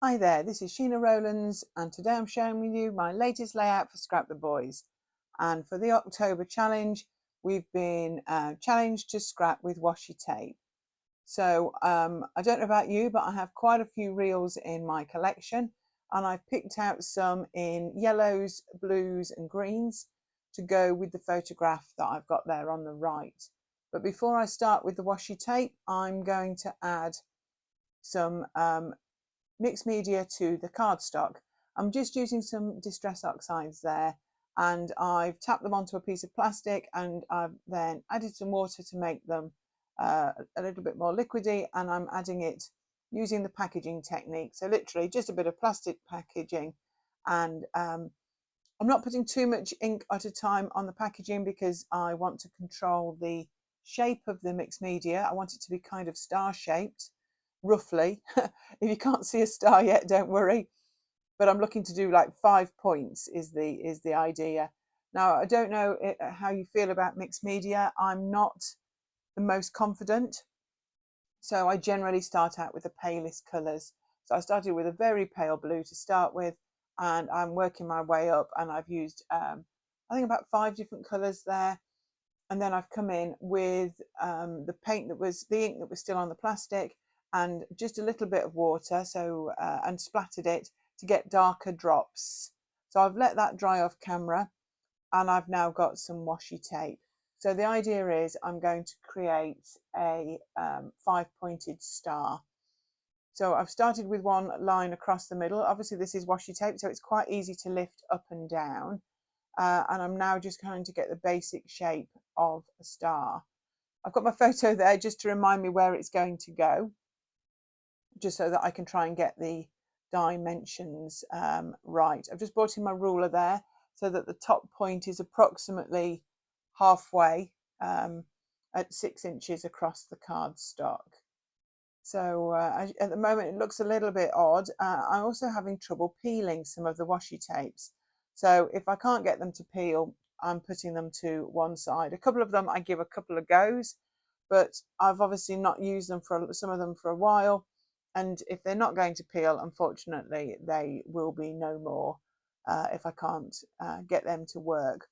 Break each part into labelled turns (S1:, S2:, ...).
S1: Hi there, this is Sheena Rowlands and today I'm sharing with you my latest layout for Scrap the Boys. And for the October challenge, we've been challenged to scrap with washi tape. So I don't know about you, but I have quite a few reels in my collection and I've picked out some in yellows, blues and greens to go with the photograph that I've got there on the right. But before I start with the washi tape, I'm going to add some mixed media to the cardstock. I'm just using some distress oxides there and I've tapped them onto a piece of plastic and I've then added some water to make them a little bit more liquidy, and I'm adding it using the packaging technique. So literally just a bit of plastic packaging, and I'm not putting too much ink at a time on the packaging because I want to control the shape of the mixed media. I want it to be kind of star shaped, roughly. If you can't see a star yet, don't worry. But I'm looking to do like 5 points is the idea. Now, I don't know how you feel about mixed media. I'm not the most confident. So I generally start out with the palest colours. So I started with a very pale blue to start with, and I'm working my way up, and I've used I think about 5 different colours there. And then I've come in with the ink that was still on the plastic, and just a little bit of water, so and splattered it to get darker drops. So I've let that dry off camera, and I've now got some washi tape. So the idea is I'm going to create a 5-pointed star. So I've started with one line across the middle. Obviously this is washi tape, so it's quite easy to lift up and down. And I'm now just going to get the basic shape of a star. I've got my photo there just to remind me where it's going to go, just so that I can try and get the dimensions right. I've just brought in my ruler there so that the top point is approximately halfway at 6 inches across the cardstock. So at the moment it looks a little bit odd. I'm also having trouble peeling some of the washi tapes. So if I can't get them to peel, I'm putting them to one side. A couple of them I give a couple of goes, but I've obviously not used them for some of them for a while. And if they're not going to peel, unfortunately, they will be no more if I can't get them to work.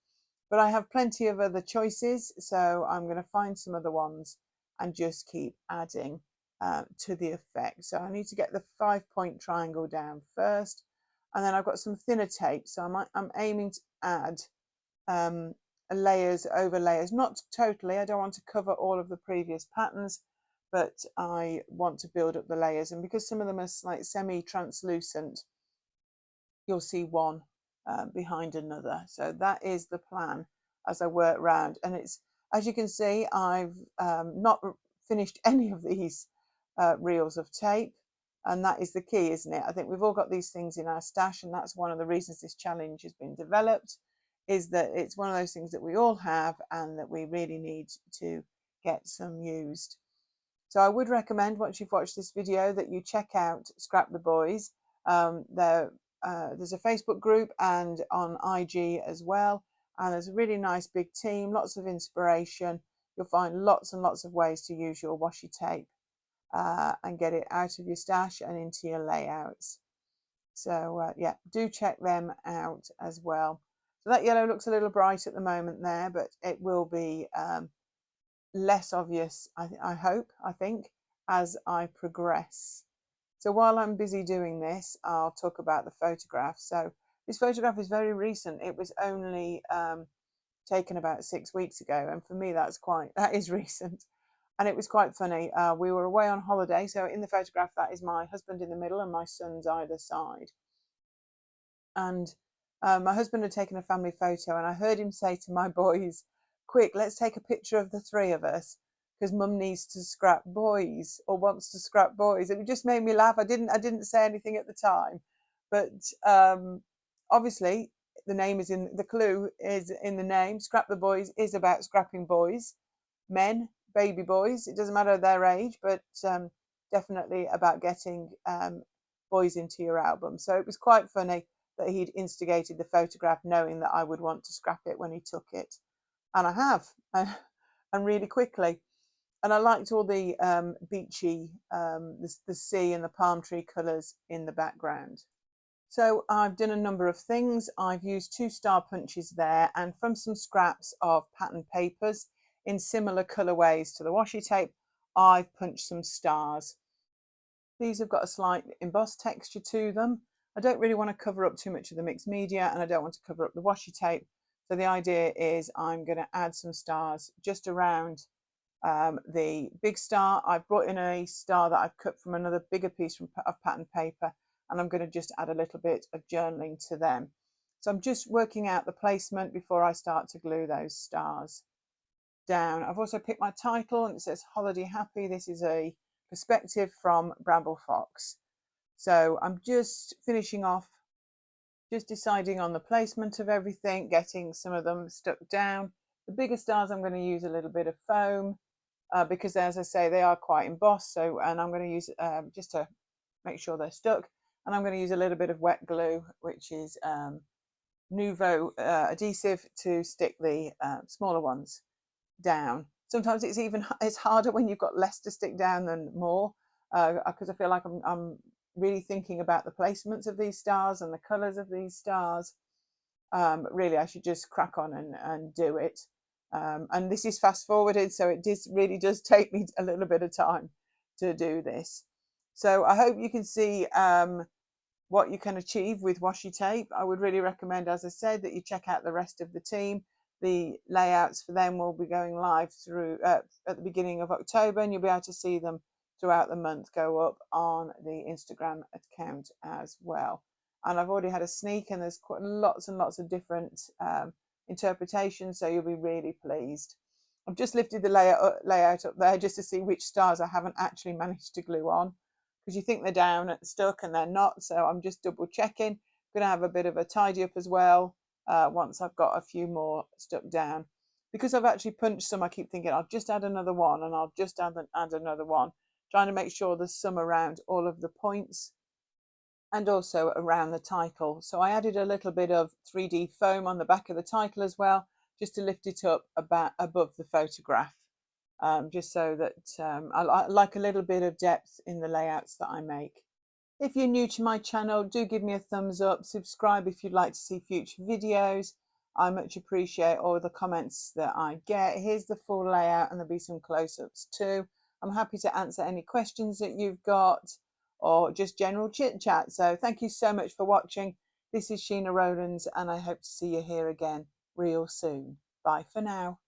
S1: But I have plenty of other choices, so I'm going to find some other ones and just keep adding to the effect. So I need to get the 5-point triangle down first, and then I've got some thinner tape, so I'm aiming to add layers over layers, not totally. I don't want to cover all of the previous patterns, but I want to build up the layers, and because some of them are like semi-translucent, you'll see one behind another. So that is the plan as I work around, and it's, as you can see, I've not finished any of these reels of tape, and that is the key, isn't it? I think we've all got these things in our stash, and that's one of the reasons this challenge has been developed, is that it's one of those things that we all have and that we really need to get some used. So I would recommend, once you've watched this video, that you check out Scrap the Boys. There's a Facebook group and on IG as well, and there's a really nice big team, lots of inspiration. You'll find lots and lots of ways to use your washi tape and get it out of your stash and into your layouts. So yeah, do check them out as well. So that yellow looks a little bright at the moment there, but it will be less obvious, I think, as I progress. So while I'm busy doing this, I'll talk about the photograph. So this photograph is very recent. It was only taken about 6 weeks ago, and for me that is recent. And it was quite funny. We were away on holiday, so in the photograph that is my husband in the middle and my sons either side. And my husband had taken a family photo, and I heard him say to my boys, "Quick, let's take a picture of the three of us, because mum needs to scrap boys, or wants to scrap boys." And it just made me laugh. I didn't say anything at the time, but obviously the clue is in the name. Scrap the Boys is about scrapping boys, men, baby boys. It doesn't matter their age, but definitely about getting boys into your album. So it was quite funny that he'd instigated the photograph knowing that I would want to scrap it when he took it. And I have, and really quickly. And I liked all the beachy, the sea and the palm tree colours in the background. So I've done a number of things. I've used 2 star punches there, and from some scraps of pattern papers in similar colourways to the washi tape, I've punched some stars. These have got a slight embossed texture to them. I don't really want to cover up too much of the mixed media, and I don't want to cover up the washi tape. So the idea is I'm going to add some stars just around the big star. I've brought in a star that I've cut from another bigger piece of pattern paper, and I'm going to just add a little bit of journaling to them. So I'm just working out the placement before I start to glue those stars down. I've also picked my title, and it says Holiday Happy. This is a perspective from Bramble Fox. So I'm just finishing off, just deciding on the placement of everything, getting some of them stuck down. The bigger stars, I'm going to use a little bit of foam because, as I say, they are quite embossed. So, and I'm going to use just to make sure they're stuck. And I'm going to use a little bit of wet glue, which is Nouveau adhesive, to stick the smaller ones down. Sometimes it's harder when you've got less to stick down than more, because I feel like I'm really thinking about the placements of these stars and the colors of these stars. Really, I should just crack on and do it. And this is fast forwarded, so it really does take me a little bit of time to do this. So I hope you can see what you can achieve with washi tape. I would really recommend, as I said, that you check out the rest of the team. The layouts for them will be going live through at the beginning of October, and you'll be able to see them throughout the month go up on the Instagram account as well. And I've already had a sneak, and there's quite lots and lots of different interpretations, so you'll be really pleased. I've just lifted the layout up there just to see which stars I haven't actually managed to glue on, because you think they're down and stuck and they're not. So I'm just double checking. I'm going to have a bit of a tidy up as well once I've got a few more stuck down. Because I've actually punched some, I keep thinking I'll just add another one, and I'll just add another one, trying to make sure there's some around all of the points and also around the title. So I added a little bit of 3D foam on the back of the title as well, just to lift it up about above the photograph, just so that I like a little bit of depth in the layouts that I make. If you're new to my channel, do give me a thumbs up, subscribe if you'd like to see future videos. I much appreciate all the comments that I get. Here's the full layout, and there'll be some close-ups too. I'm happy to answer any questions that you've got, or just general chit chat. So thank you so much for watching. This is Sheena Rowlands, and I hope to see you here again real soon. Bye for now.